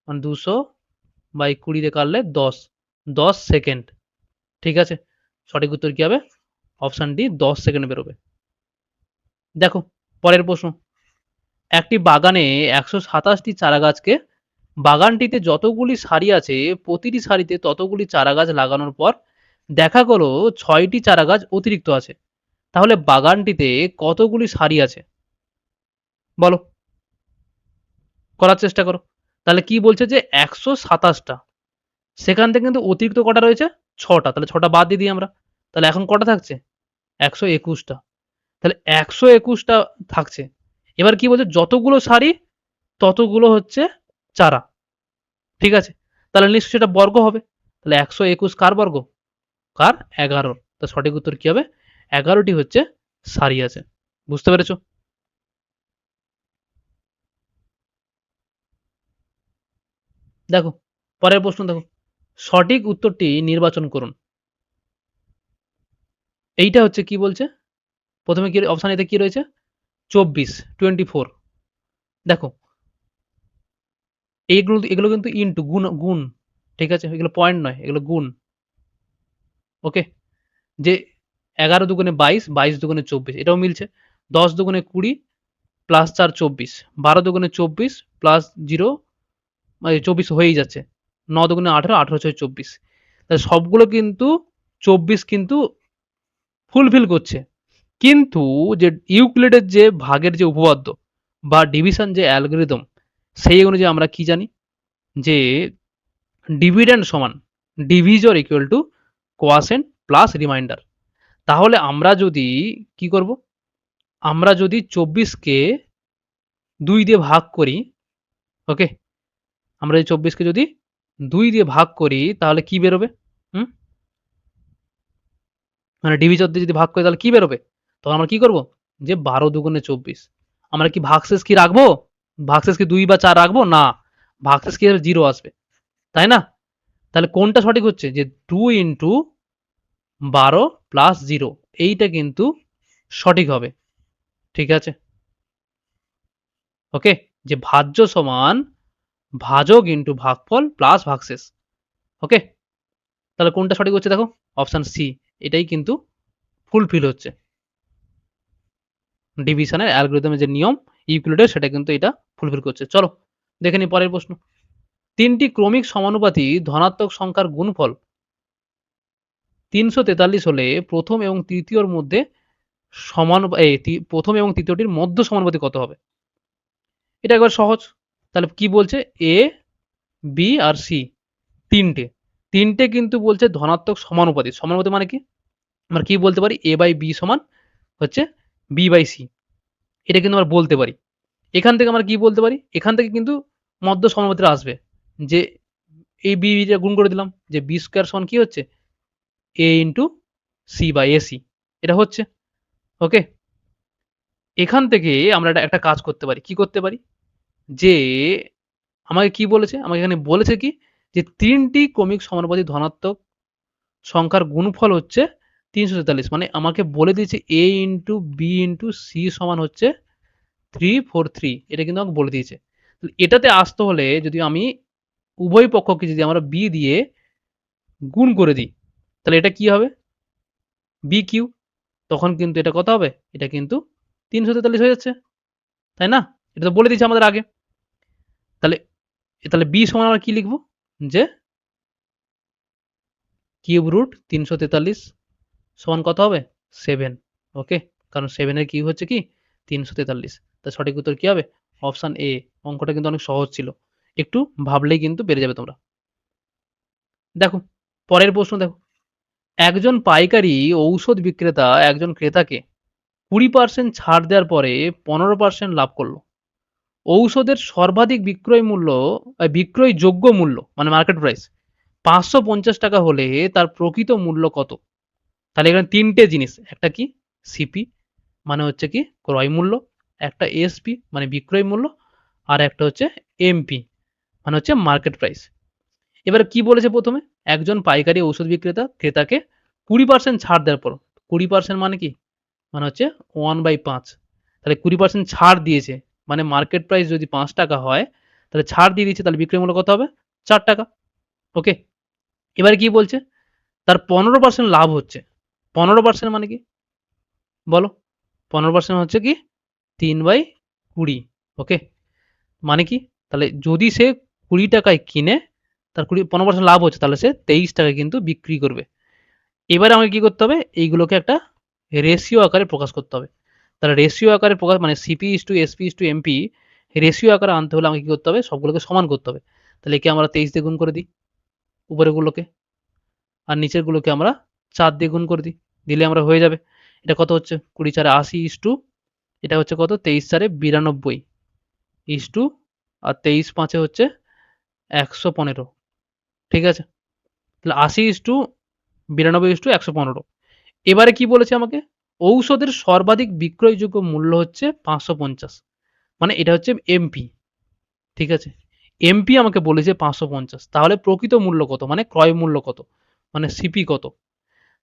মানে ২০০/২০ দিয়ে কাটলে ১০ ১০ সেকেন্ড ঠিক আছে সঠিক উত্তর কি হবে অপশন ডি ১০ সেকেন্ড বেরোবে দেখো পরের প্রশ্ন একটি বাগানে ১২৭টি চারাগাছকে বাগানটিতে যতগুলি সারি আছে প্রতিটি সারিতে ততগুলি চারাগাছ লাগানোর পর দেখা গেল ৬টি চারাগাছ অতিরিক্ত আছে তাহলে বাগানটিতে কতগুলি সারি আছে বলো করার চেষ্টা করো তাহলে কি বলছে যে ১২৭টা সেখান থেকে কিন্তু অতিরিক্ত কটা রয়েছে ৬টা তাহলে ৬টা বাদ দিয়ে দিই আমরা তাহলে এখন কটা থাকছে ১২১টা তাহলে ১২১টা থাকছে এবার কি বলছে যতগুলো সারি ততগুলো হচ্ছে চারা ঠিক আছে তাহলে নিশ্চয়ই সেটা বর্গ হবে তাহলে ১২১ কার বর্গ কার ১১ তো সঠিক উত্তর কি হবে ১১টি হচ্ছে সারি আছে বুঝতে পেরেছো দেখো পরের প্রশ্ন দেখো সঠিক উত্তরটি নির্বাচন করুন এইটা হচ্ছে কি বলছে প্রথমে কি অপশন এতে কি রয়েছে ২৪ 24 দেখো এইগুলো এগুলো কিন্তু ইনটু গুণ গুণ ঠিক আছে এগুলো পয়েন্ট নয় এগুলো গুণ ওকে যে 11 দুগুণে 22, 22 দুগুণে 24 এটাও মিলছে। 10 দুগুণে 20 প্লাস 4 24, 12 দুগুণে 24 প্লাস 0 মানে 24 হয়েই যাচ্ছে। 9 দুগুণে 18, 18 ছয় 24। তাহলে সবগুলো কিন্তু 24 কিন্তু ফুলফিল করছে। কিন্তু যে ইউক্লিডের যে ভাগের যে উপপাদ্য বা ডিভিশন যে অ্যালগরিদম সেই অনুযায়ী আমরা কি জানি যে ডিভিডেন্ড সমান divisor equal to quotient plus remainder. তাহলে আমরা যদি কি করব, আমরা যদি 24 কে 2 দিয়ে ভাগ করি, ওকে, আমরা যদি 24 কে যদি 2 দিয়ে ভাগ করি তাহলে কি বেরোবে? হুম, মানে ডিভিজর দিয়ে যদি ভাগ করি তাহলে কি বেরোবে? তখন আমরা কি করব, যে 12 দুগুণে 24। আমরা কি ভাগশেষ কি রাখবো? ভাগশেষ কি 2 বা 4 রাখবো? না, ভাগশেষ কি 0 আসবে, তাই না? তাহলে কোনটা সঠিক হচ্ছে, যে 2 ইন্টু 12 প্লাস 0 এইটা কিন্তু সঠিক হবে। ঠিক আছে, ওকে, যে ভাজ্য সমান ভাজক ইন্টু ভাগফল প্লাস ভাগশেষ। ওকে, তাহলে কোনটা সঠিক হচ্ছে দেখো, অপশন সি, এটাই কিন্তু ফুলফিল হচ্ছে ডিভিশনের অ্যালগরিদমের যে নিয়ম ইউক্লিডের, সেটা কিন্তু এটা ফুলফিল করছে। চলো দেখে নি পরের প্রশ্ন। তিনটি ক্রমিক সমানুপাতি ধনাত্মক সংখ্যার গুণফল 343 হলে প্রথম এবং তৃতীয়র মধ্যে প্রথম এবং তৃতীয়টির মধ্য সমানুপাতি কত হবে? এটা একবার সহজ। তাহলে কি বলছে, এ বি আর সি তিনটে, তিনটে কিন্তু বলছে ধনাত্মক সমানুপাতি। সমানুপাতি মানে কি, আমরা কি বলতে পারি, এ বাই বি সমান হচ্ছে বি বাই সি, এটা কিন্তু আমরা বলতে পারি। এখান থেকে আমরা কি বলতে পারি, এখান থেকে কিন্তু মধ্য সমানুপাতিটা আসবে, যে এই বিটা গুণ করে দিলাম, যে বি স্কোয়ার সমান কি হচ্ছে, এ ইন্টু সি বাই এসি, এটা হচ্ছে। ওকে, এখান থেকে আমরা একটা কাজ করতে পারি, কি করতে পারি, যে আমাকে কি বলেছে, আমাকে এখানে বলেছে কি, যে তিনটি ক্রমিক সমানুপাতি ধনাত্মক সংখ্যার গুণফল হচ্ছে 343, মানে আমাকে বলে দিয়েছে এ ইন্টু বি ইন্টু সি সমান হচ্ছে 343, এটা কিন্তু আমাকে বলে দিয়েছে। এটাতে আসতে হলে যদি আমি উভয় পক্ষকে যদি আমরা বি দিয়ে গুণ করে দিই তাহলে এটা কি হবে, বি কিউ, তখন কিন্তু এটা কত হবে, এটা কিন্তু 343 হয়ে যাচ্ছে, তাই না? এটা তো বলে দিয়েছে আমাদের আগে। তাহলে তাহলে বি সমান আমরা কি লিখবো, যে কিউব রুট 343 সমান কত হবে, 7। ওকে, কারণ 7 এর কিউব হচ্ছে কি 343। তার সঠিক উত্তর কি হবে, অপশন এ। অঙ্কটা কিন্তু অনেক সহজ ছিল, একটু ভাবলেই কিন্তু পেরে যাবে তোমরা। দেখো পরের প্রশ্ন দেখো, একজন পাইকারি ঔষধ বিক্রেতা একজন ক্রেতাকে 20% ছাড় দেওয়ার পরে 15% লাভ করলো। ঔষধের সর্বাধিক বিক্রয়যোগ্য মূল্য মানে মার্কেট প্রাইস 550 টাকা হলে তার প্রকৃত মূল্য কত? তাহলে এখানে তিনটে জিনিস, একটা কি সিপি মানে হচ্ছে কি ক্রয় মূল্য, একটা এসপি মানে বিক্রয় মূল্য, আর একটা হচ্ছে এমপি মানে হচ্ছে মার্কেট প্রাইস। এবারে কি বলেছে প্রথমে, একজন পাইকারি ঔষধ বিক্রেতা ক্রেতাকে 20% ছাড় দেওয়ার পর, 20% মানে কি, মানে হচ্ছে 1/5, তাহলে 20% ছাড় দিয়েছে, মানে মার্কেট প্রাইস যদি 5 টাকা হয় তাহলে ছাড় দিয়ে দিচ্ছে, তাহলে বিক্রয় মূল্য কত হবে, 4 টাকা। ওকে, এবারে কি বলছে, তার 15% লাভ হচ্ছে। 15% মানে কি বলো, 15% হচ্ছে কি 3/20। ওকে, মানে কি, তাহলে যদি সে 20 টাকায় কিনে তার 15% লাভ হচ্ছে, তাহলে সে 23 টাকায় কিন্তু বিক্রি করবে। এবারে আমাকে কি করতে হবে, এইগুলোকে একটা রেশিও আকারে প্রকাশ করতে হবে। তাহলে রেশিও আকারে প্রকাশ মানে CP is to SP is to MP ratio আকারে আনতে হলে আমাকে কি করতে হবে, সবগুলোকে সমান করতে হবে। তাহলে একে আমরা 23 দিয়ে গুণ করে দিই উপরের গুলোকে, আর নিচের গুলোকে আমরা 4 দিয়ে গুণ করে দিই, দিলে আমরা হয়ে যাবে। এটা কত হচ্ছে, 20 4 80 ইস টু, এটা হচ্ছে কত, 23 4 92 ইস টু, আর 23 5 হচ্ছে 115। ঠিক আছে, তাহলে 80 ইস টু 92 ইস টু 115। এবারে কি বলেছে আমাকে, ঔষধের সর্বাধিক বিক্রয়যোগ্য মূল্য হচ্ছে 550, মানে এটা হচ্ছে এমপি। ঠিক আছে, এমপি আমাকে বলেছে 550, তাহলে প্রকৃত মূল্য কত, মানে ক্রয় মূল্য কত, মানে সিপি কত।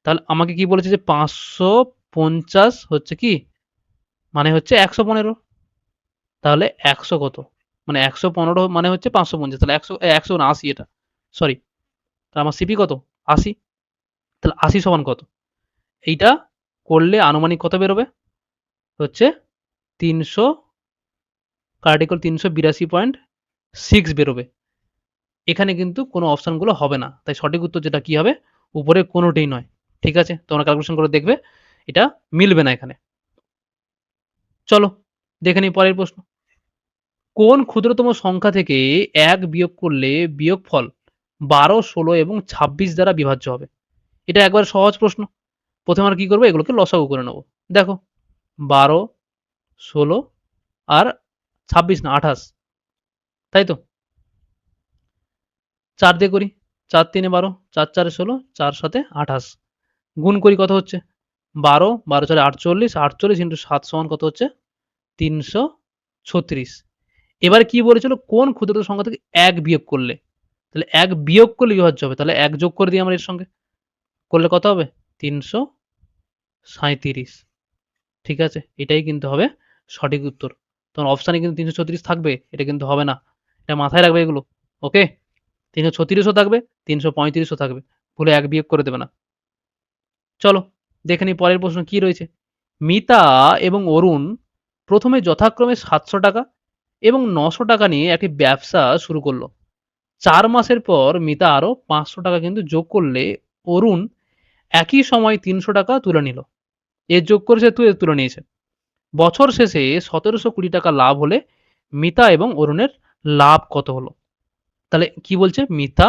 তাহলে আমাকে কি বলেছে, যে 550 হচ্ছে কি, মানে হচ্ছে 115, তাহলে 100 কত, মানে 115 মানে হচ্ছে 550, তাহলে 100 না 80, এটা সরি, তাহলে আমার সিপি কত, 80, তাহলে 80 সমান কত, এইটা করলে আনুমানিক কত বেরোবে? হচ্ছে 300 কার্টিকল 382.6 বেরোবে। এখানে কিন্তু কোনো অপশানগুলো হবে না, তাই সঠিক উত্তর যেটা কি হবে, উপরে কোনোটাই নয়। ঠিক আছে, তোমরা ক্যালকুলেশন করে দেখবে এটা মিলবে না এখানে। চলো দেখে নিই পরের প্রশ্ন। কোন ক্ষুদ্রতম সংখ্যা থেকে 1 বিয়োগ করলে বিয়োগফল 12, 16 এবং 26 দ্বারা বিভাজ্য হবে? এটা একবারে সহজ প্রশ্ন। প্রথমে আমরা কি করবো, এগুলোকে লসাগু করে নেব। দেখো 12, 16 আর 26 না 28, তাই তো? 4 দিয়ে করি, 4 3 12, 4 4 16, 4 7 28, গুণ করি কত হচ্ছে 12, 12 4 48, 48 ইন্টু 7 সমান কত হচ্ছে 336। এবার কি বলেছিল, কোন ক্ষুদ্রতম সংখ্যা থেকে 1 বিয়োগ করলে, তাহলে 1 বিয়োগ করলে বিভাজ্য হবে, তাহলে 1 যোগ করে দিই আমরা এর সঙ্গে, করলে কত হবে 337। ঠিক আছে, এটাই কিন্তু হবে সঠিক উত্তর। তোমার অপশানে কিন্তু 336 থাকবে, এটা কিন্তু হবে না, এটা মাথায় রাখবে এগুলো। ওকে, 336ও থাকবে, 335ও থাকবে, ভুলে 1 বিয়োগ করে দেবে না। চলো দেখে নিই পরের প্রশ্ন কি রয়েছে। মিতা এবং অরুণ প্রথমে যথাক্রমে 700 টাকা এবং 900 টাকা নিয়ে একটি ব্যবসা শুরু করলো। 4 মাসের পর মিতা আরো 500 টাকা কিন্তু যোগ করলে অরুণ একই সময় 300 টাকা তুলে নিল। এর যোগ করেছে, তুলে নিয়েছে। বছর শেষে 1720 টাকা লাভ হলে মিতা এবং অরুণের লাভ কত হলো? তাহলে কি বলছে, মিতা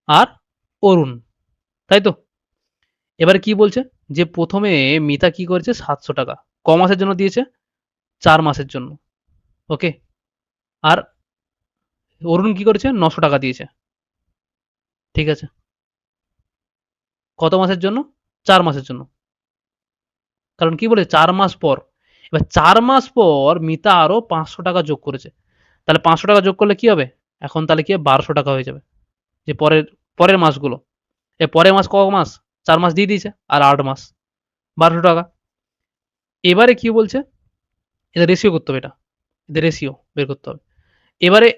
আর অরুণ, তাই তো? এবারে কি বলছে, যে প্রথমে মিতা কি করেছে 700 টাকা, ক মাসের জন্য দিয়েছে? 4 মাসের জন্য। ওকে, আর অরুণ কি করেছে 900 টাকা দিয়েছে। ঠিক আছে, কত মাসের জন্য? 4 মাসের জন্য। কারণ কি বলে 4 মাস পর, এবার 4 মাস পর মিতা আরো 500 টাকা যোগ করেছে, তাহলে 500 টাকা যোগ করলে কি হবে, এখন তাহলে কি 1200 টাকা হয়ে যাবে, যে পরের পরের মাসগুলো। পরের মাস ক মাস, 4 মাস দিয়ে দিয়েছে, আর 8 মাস 1200 টাকা। এবারে কি বলছে, এদের রেশিও করতে হবে, এটা এদের রেশিও বের করতে হবে। এবারে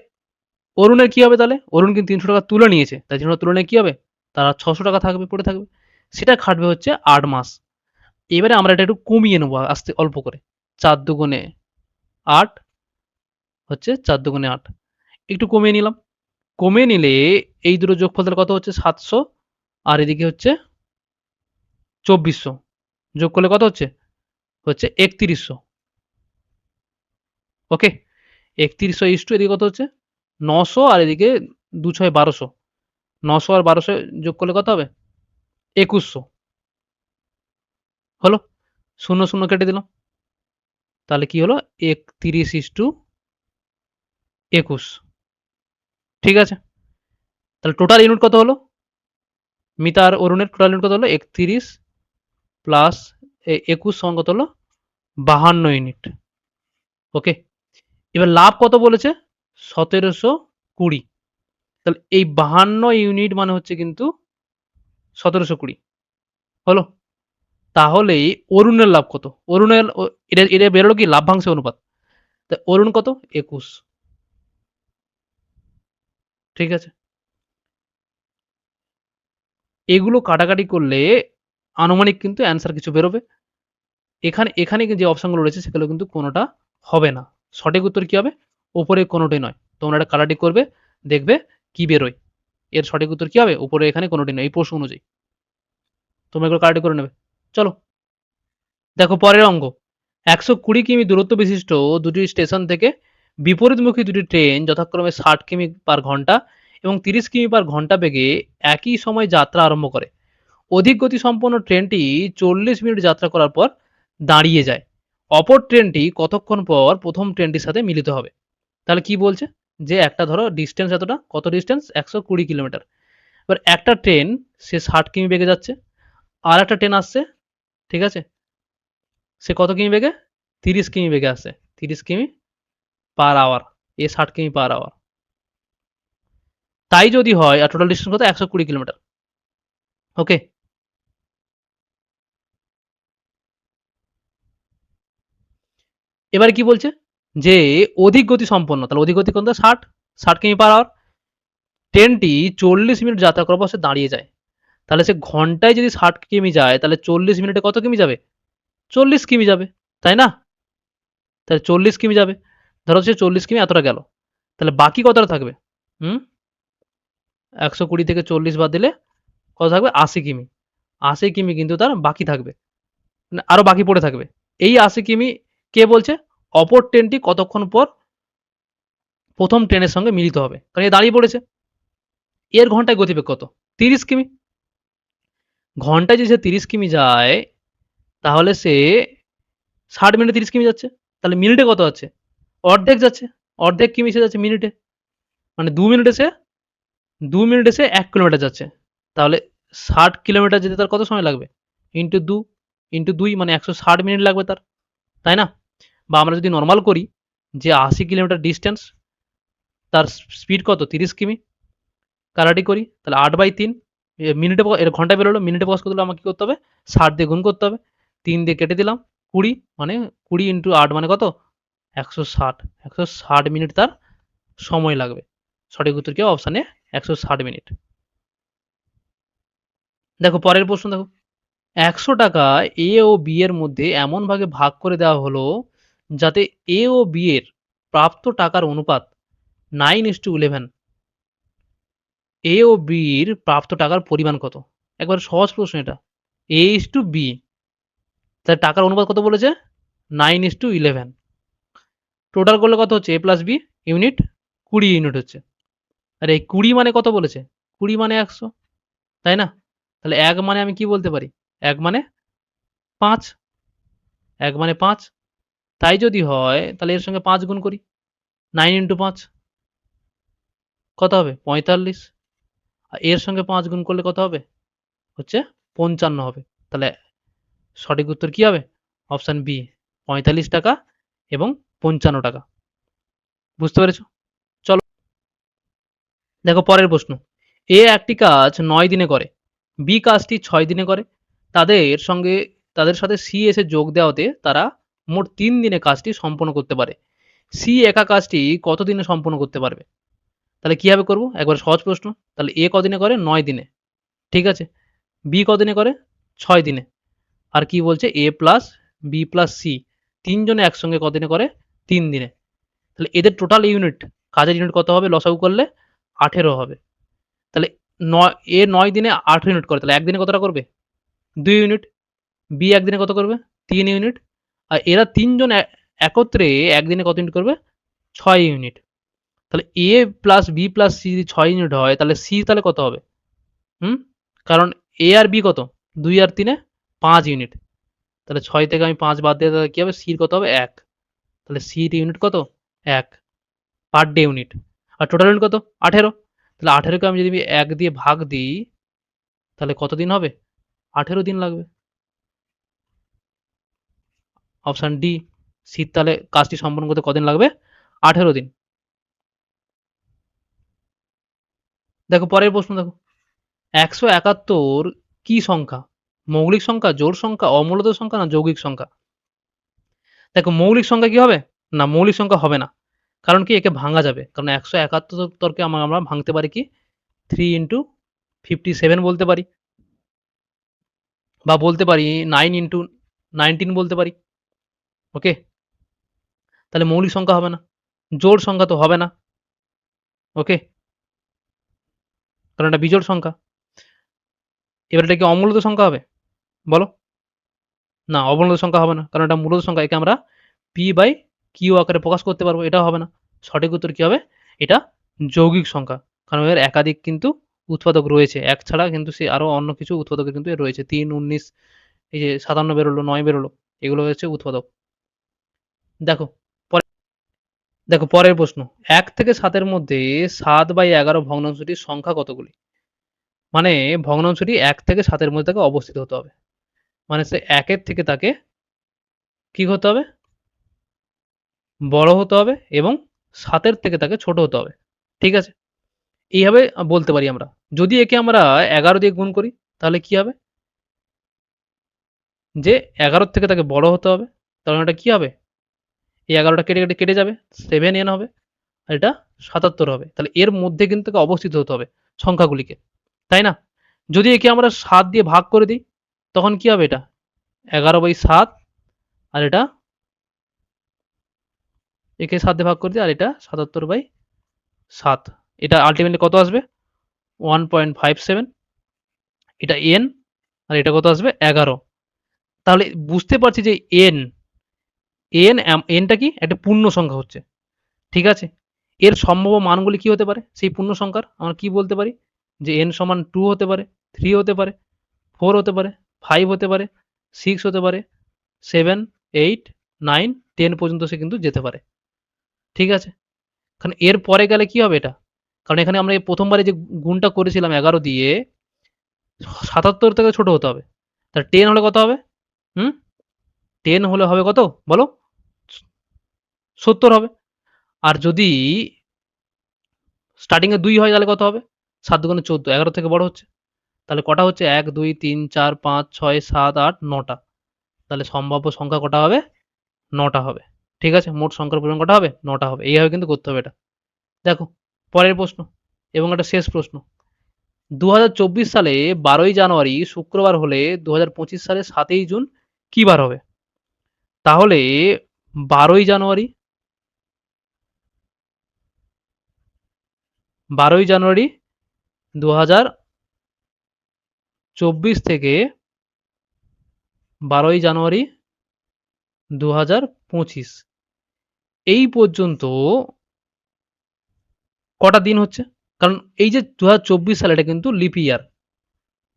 অরুণের কি হবে, তাহলে অরুণ কিন্তু 300 টাকা তুলে নিয়েছে, তাই 300 টাকা তুলে নিয়ে কি হবে, তারা 600 টাকা থাকবে, পড়ে থাকবে, সেটা খাটবে হচ্ছে 8 মাস। এবারে আমরা এটা একটু কমিয়ে নেবো আস্তে অল্প করে, 4 দুগুণে 8 হচ্ছে 4 দুগুণে 8, একটু কমিয়ে নিলাম। কমিয়ে নিলে এই দুটো যোগফল তাহলে কত হচ্ছে 700, আর এদিকে হচ্ছে 2400, যোগ করলে কত হচ্ছে, হচ্ছে 3100। ওকে, 3100 ইস টু এদিকে কত হচ্ছে 900, আর এদিকে 2 6 1200, 900 আর 1200 যোগ করলে কত হবে 2100। হলো, শূন্য শূন্য কেটে দিলাম, তাহলে কি হলো 31 ইস টু 21। ঠিক আছে, তাহলে টোটাল ইউনিট কত হলো, মিতা আর অরুণের টোটাল ইউনিট কত হলো 31 প্লাস 21 সমান কত হলো 52 ইউনিট। ওকে, এবার লাভ কত বলেছে 1720, তাহলে এই 52 ইউনিট মানে হচ্ছে কিন্তু 1720। হলো, তাহলেই অরুণের লাভ কত, অরুণের এটা এটা বেরোলো কি লাভ্যাংশ অনুপাত, তা অরুণ কত 21। ঠিক আছে, এগুলো কাটাকাটি করলে আনুমানিক কিন্তু অ্যান্সার কিছু বেরোবে। এখানে এখানে যে অপশনগুলো রয়েছে সেগুলো কিন্তু কোনোটা হবে না, সঠিক উত্তর কি হবে, উপরে কোনোটাই নয়। তোমরা এটা কাটাকাটি করবে, দেখবে কি বেরোয়, এর সঠিক উত্তর কি হবে, উপরে এখানে কোনোটাই নয় এই প্রশ্ন অনুযায়ী। তোমরা এগুলো কাটাকাটি করে নেবে। চলো দেখো পরের অঙ্ক। 120 কিমি দূরত্ব বিশিষ্ট দুটি স্টেশন থেকে বিপরীতমুখী দুটি ট্রেন যথাক্রমে 60 কিমি পার ঘন্টা এবং 30 কিমি পার ঘন্টা বেগে একই সময় যাত্রা আরম্ভ করে। অধিক গতিসম্পন্ন ট্রেনটি 40 মিনিট যাত্রা করার পর দাঁড়িয়ে যায়। অপর ট্রেনটি কতক্ষণ পর প্রথম ট্রেনটির সাথে মিলিত হবে? তাহলে কি বলছে, যে একটা ধরো ডিস্টেন্স এতটা, কত ডিস্টেন্স 120 কিলোমিটার। এবার একটা ট্রেন সে 60 কিমি বেগে যাচ্ছে, আর একটা ট্রেন আসছে, ঠিক আছে, সে কত কিমি বেগে 30 কিমি বেগে আসছে, 30 কিমি পার আওয়ার, এ 60 কিমি পার আওয়ার। তাই যদি হয়, আর টোটাল ডিস্টেন্স কত 120 কিলোমিটার। ওকে, এবারে কি বলছে, যে অধিক গতি সম্পন্ন, তাহলে অধিক গতি কোনটা 60 কিমি পার আওয়ার, ট্রেনটি 40 মিনিট যাত্রা করার পর সে দাঁড়িয়ে যায়। তাহলে সে ঘন্টায় যদি 60 কিমি যায় তাহলে 40 মিনিটে কত কিমি যাবে? 40 কিমি যাবে, তাই না? তাহলে 40 কিমি যাবে। ধরো সে 40 কিমি এতটা গেল। তাহলে বাকি কতটা থাকবে? হুম? 120 থেকে 40 বাদ দিলে কত থাকবে? 80 কিমি। 80 কিমি কিন্তু তার বাকি থাকবে। মানে আরো বাকি পড়ে থাকবে। এই 80 কিমি কে বলছে? অপর ট্রেনটি কতক্ষণ পর প্রথম ট্রেনের সঙ্গে মিলিত হবে। কারণ এ দাঁড়িয়ে পড়েছে। এর ঘন্টায় গতিবেগ কত? 30 কিমি। ঘন্টায় যদি সে 30 কিমি যায় তাহলে সে 60 মিনিটে 30 কিমি যাচ্ছে। তাহলে মিনিটে কত যাচ্ছে? অর্ধেক যাচ্ছে। অর্ধেক কিমি সে যাচ্ছে মিনিটে। মানে ২ মিনিটে সে ২ মিনিটে সে ১ কিলোমিটার যাচ্ছে। তাহলে ৬০ কিলোমিটার যেতে তার কত সময় লাগবে? ইন্টু ২ মানে ১৬০ মিনিট লাগবে তার। তাই না? বা আমরা যদি নরমাল করি যে ৮০ কিলোমিটার ডিসট্যান্স তার স্পিড কত? ৩০ কিমি। কাটাকাটি করি তাহলে ৮/৩ মিনিটে এর ঘন্টায় বেরোলো, মিনিটে প্রকাশ করতে হলে আমাকে কি করতে হবে? ৬০ দিয়ে গুণ করতে হবে। ৩ দিয়ে কেটে দিলাম। ২০ মানে ২০ ইন্টু ৮ মানে কত? ১৬০। ১৬০ মিনিট তার সময় লাগবে। সঠিক উত্তর কি হবে? Option A ১৬০ minute. দেখো পরের প্রশ্ন দেখো। ৳১০০ এ ও বি এর মধ্যে এমন ভাগে ভাগ করে দেওয়া হলো যাতে এ ও বি এর প্রাপ্ত টাকার অনুপাত 9:11। এ ও বির প্রাপ্ত টাকার পরিমাণ কত? একবারে সহজ প্রশ্ন এটা। A:B তাহলে টাকার অনুপাত কত বলেছে? 9:11। টোটাল করলে কত হচ্ছে? A+B ইউনিট 20 ইউনিট হচ্ছে। আর এই 20 মানে কত বলেছে? 20 মানে 100, তাই না? তাহলে ১ মানে আমি কি বলতে পারি? ১ মানে ৫। ১ মানে ৫। তাই যদি হয় তাহলে এর সঙ্গে ৫ গুণ করি। 9 ইন্টু ৫ কত হবে? ৪৫। আর এর সঙ্গে ৫ গুণ করলে কত হবে? হচ্ছে ৫৫ হবে। তাহলে সঠিক উত্তর কি হবে? অপশন বি ৳৪৫ এবং ৳৫৫। বুঝতে পেরেছো? চলো দেখো পরের প্রশ্ন। এ একটি কাজ ৯ দিনে করে, বি কাজটি ৬ দিনে করে। তাদের সাথে সি এসে যোগ দেওয়াতে তারা মোট ৩ দিনে কাজটি সম্পন্ন করতে পারে। সি একা কাজটি কত দিনে সম্পন্ন করতে পারবে? তাহলে কিভাবে করব? একবারে সহজ প্রশ্ন। তাহলে এ কদিনে করে? ৯ দিনে। ঠিক আছে। বি কদিনে করে? ৬ দিনে। আর কি বলছে? এ প্লাস বি প্লাস সি ৩ জনে একসঙ্গে কদিনে করে? ৩ দিনে। তাহলে এদের টোটাল ইউনিট, কাজের ইউনিট কত হবে লসাগু করলে? ১৮ হবে। তাহলে এ ৯ দিনে ১৮ ইউনিট করে। তাহলে একদিনে কতটা করবে? ২ ইউনিট। বি একদিনে কত করবে? ৩ ইউনিট। আর এরা ৩ জন একত্রে একদিনে কত ইউনিট করবে? ৬ ইউনিট। তাহলে এ প্লাস বি প্লাস সি যদি ৬ ইউনিট হয় তাহলে সি তাহলে কত হবে? হুম? কারণ এ আর বি কত? ২ আর ৩ এ ৫ ইউনিট। তাহলে ৬ থেকে আমি ৫ বাদ দিলে তাহলে কি হবে? সির কত হবে? ১। তাহলে সির ইউনিট কত? ১ পার ডে ইউনিট। আর টোটাল ইউনিট কত? ১৮। তাহলে ১৮ কে আমি যদি ১ দিয়ে ভাগ দিই তাহলে কত দিন হবে? ১৮ দিন লাগবে। অপশন ডি সির তাহলে কাজটি সম্পন্ন করতে কদিন লাগবে? ১৮ দিন। দেখো পরের প্রশ্ন দেখো। ১৭১ কি সংখ্যা? মৌলিক সংখ্যা, জোড় সংখ্যা, অমূলত সংখ্যা না যৌগিক সংখ্যা? দেখো মৌলিক সংখ্যা কি হবে? না মৌলিক সংখ্যা হবে না। কারণ কি? একে ভাঙা যাবে। কারণ ১৭১ কে আমরা ভাঙতে পারি কি? 3 ইন্টু 57 বলতে পারি। বা বলতে পারি 9 ইন্টু 19 বলতে পারি। ওকে? তাহলে মৌলিক সংখ্যা হবে না। জোড় সংখ্যা তো হবে না। ওকে? কারণ এটা বিজোড় সংখ্যা। এবার এটা কি অমূলত সংখ্যা হবে? বলো? না অমূলত সংখ্যা হবে না। কারণ এটা মূলত সংখ্যা। একে আমরা p/q আকারে প্রকাশ করতে পারবো। এটাও হবে না। সঠিক উত্তর কি হবে? এটা যৌগিক সংখ্যা। কারণ এর একাধিক কিন্তু উৎপাদক রয়েছে। ১ ছাড়া কিন্তু সে আরো অন্য কিছু উৎপাদকের কিন্তু এর রয়েছে। ৩, ১৯ এই যে ৫৭ বেরোলো, ৯ বেরোলো। এগুলো হচ্ছে উৎপাদক। দেখো পরে দেখো পরের প্রশ্ন। ১ থেকে ৭ এর মধ্যে ৭/১১ ভগ্নাংশটির সংখ্যা কতগুলি? মানে ভগ্নাংশটি ১ থেকে ৭ এর মধ্যে তাকে অবস্থিত হতে হবে। মানে সে ১ এর থেকে তাকে কি করতে হবে? বড় হতে হবে এবং ৭ এর থেকে তাকে ছোট হতে হবে। ঠিক আছে? এইভাবে বলতে পারি আমরা। যদি একে আমরা ১১ দিয়ে গুণ করি তাহলে কি হবে? যে ১১ থেকে তাকে বড় হতে হবে। তার মানে এটা কি হবে? এই ১১ টা কেটে যাবে। 7n হবে। আর এটা ৭৭ হবে। তাহলে এর মধ্যে কিন্তু তাকে অবস্থিত হতে হবে সংখ্যাগুলিকে। তাই না? যদি একে আমরা 7 দিয়ে ভাগ করে দিই তখন কি হবে? এটা 11/7, আর এটা একে 7 দিয়ে ভাগ করে দিই, আর এটা 77/7। এটা আলটিমেটলি কত আসবে? 1.57। এটা n, আর এটা কত আসবে? 11। তাহলে বুঝতে পারছি যে nটা কি? একটা পূর্ণ সংখ্যা হচ্ছে। ঠিক আছে? এর সম্ভাব্য মানগুলি কি হতে পারে? সেই পূর্ণ সংখ্যার আমরা কি বলতে পারি? যে n সমান 2 হতে পারে, 3 হতে পারে, 4 হতে পারে, 5 হতে পারে, 6 হতে পারে, 7, 8, 9, 10 পর্যন্ত সে কিন্তু যেতে পারে। ঠিক আছে? কারণ এর পরে গেলে কি হবে এটা? কারণ এখানে আমরা এই প্রথমবারে যে গুণটা করেছিলাম 11 দিয়ে 77 থেকে ছোট হতে হবে। তাহলে 10 হলে কত হবে? হুম? 10 হলে হবে কত? বলো? 70 হবে। আর যদি স্টার্টিং এ 2 হয় তাহলে কত হবে? 7 দুগুণে 14, 11 থেকে বড় হচ্ছে। তাহলে কটা হচ্ছে? 1, 2, 3, 4, 5, 6, 7, 8, 9 টা। তাহলে সম্ভাব্য সংখ্যা কটা হবে? 9 টা হবে। ঠিক আছে? মোট সংখ্যার পরিমাণ কটা হবে? 9 টা হবে। এইভাবে কিন্তু করতে হবে এটা। দেখো পরের প্রশ্ন এবং এটা শেষ প্রশ্ন। 2024 সালে 12ই জানুয়ারি শুক্রবার হলে 2025 সালে 7ই জুন কি বার হবে? তাহলে 12ই জানুয়ারি 12ই জানুয়ারি 2024 থেকে 12ই জানুয়ারি 2025 এই পর্যন্ত কটা দিন হচ্ছে? কারণ এই যে 2024 সাল এটা কিন্তু লিপ ইয়ার,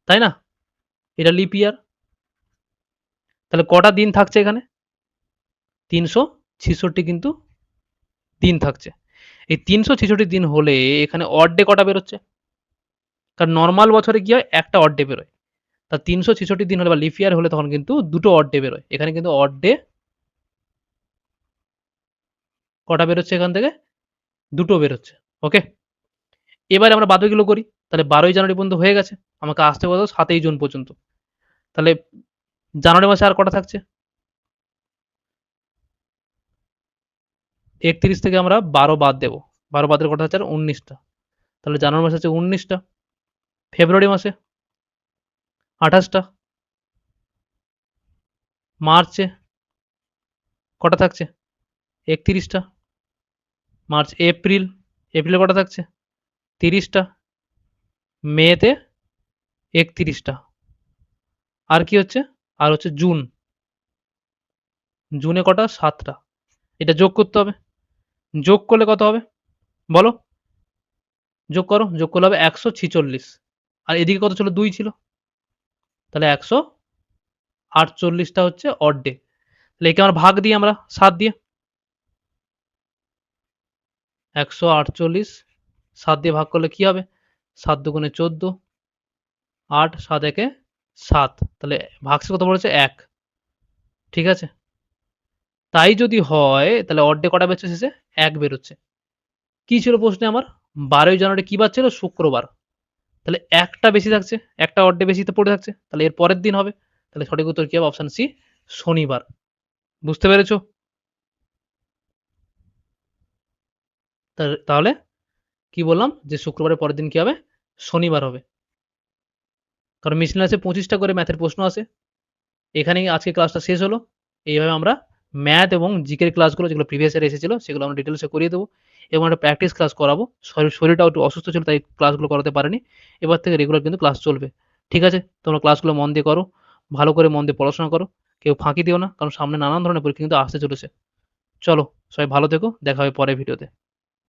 তাই না? এটা লিপ ইয়ার। তাহলে কটা দিন থাকছে এখানে? 366 কিন্তু দিন থাকছে। এই 366 দিন হলে এখানে অড ডে কটা বেরোচ্ছে? কারণ নর্মাল বছরে কি হয়? একটা অড ডে বেরোয়। তা 366 দিন হলে বা লিপ ইয়ার হলে তখন কিন্তু দুটো অড ডে বেরোয়। এখানে কিন্তু অড ডে কটা বেরোচ্ছে এখান থেকে? দুটো বেরোচ্ছে। ওকে? এবারে আমরা বাদবাকিগুলো করি। তাহলে 12ই জানুয়ারি পর্যন্ত হয়ে গেছে। আমাকে আসতে কত? 7ই জুন পর্যন্ত। তাহলে জানুয়ারি মাসে আর কটা থাকছে? 31 থেকে আমরা 12 বাদ দেব। 12 বাদ দিলে কটা হচ্ছে? 19 টা। তাহলে জানুয়ারি মাসে হচ্ছে 19 টা। ফেব্রুয়ারি মাসে 28 টা। মার্চে কটা থাকছে? 31 টা। মার্চ, এপ্রিলে কটা থাকছে? 30 টা। মেতে 31 টা। আর কি হচ্ছে? আর হচ্ছে জুন। জুনে কটা? 7 টা। এটা যোগ করতে হবে। যোগ করলে কত হবে? বলো? যোগ করো। যোগ করলে হবে 146। আর এদিকে কত ছিল? 2 ছিল। তাহলে 148 টা হচ্ছে অড ডে। তাহলে একে আমরা ভাগ দিই আমরা 7 দিয়ে। 148 7 দিয়ে ভাগ করলে কি হবে? 7 দুগুণে 14, 8, 7 একে 7। তাহলে ভাগশেষ কত পড়েছে? 1। ঠিক আছে? তাই যদি হয় তাহলে অড ডে কটা বেরোচ্ছে শেষে? 1 বেরোচ্ছে। কি ছিল প্রশ্নে আমার? 12ই জানুয়ারি কি বার ছিল? শুক্রবার। তাহলে একটা বেশি থাকছে, একটা অড ডে বেশিতে পড়ে থাকছে। তাহলে এর পরের দিন হবে। তাহলে সঠিক উত্তর কি হবে? অপশন সি, শনিবার। বুঝতে পেরেছো? তাহলে কি বললাম? যে শুক্রবারের পরের দিন কি হবে? শনিবার হবে। কারণ মিসলেনিয়াসে 25টা করে ম্যাথের প্রশ্ন আসে। এখানেই আজকে ক্লাসটা শেষ হলো। এইভাবে আমরা ম্যাথ এবং জিকের ক্লাসগুলো যেগুলো প্রিভিয়াস ইয়ারে এসেছিল সেগুলো আমরা ডিটেলসে করিয়ে দেবো এবং একটা প্র্যাকটিস ক্লাস করাবো। শরীরটাও একটু অসুস্থ ছিল তাই ক্লাসগুলো করাতে পারিনি। এবার থেকে রেগুলার কিন্তু ক্লাস চলবে। ঠিক আছে? তোমরা ক্লাসগুলো মন দিয়ে করো। ভালো করে মন দিয়ে পড়াশোনা করো। কেউ ফাঁকি দিও না। কারণ সামনে নানান ধরনের পরীক্ষা কিন্তু আসতে চলেছে। চলো সবাই ভালো থেকো। দেখা হবে পরের ভিডিওতে।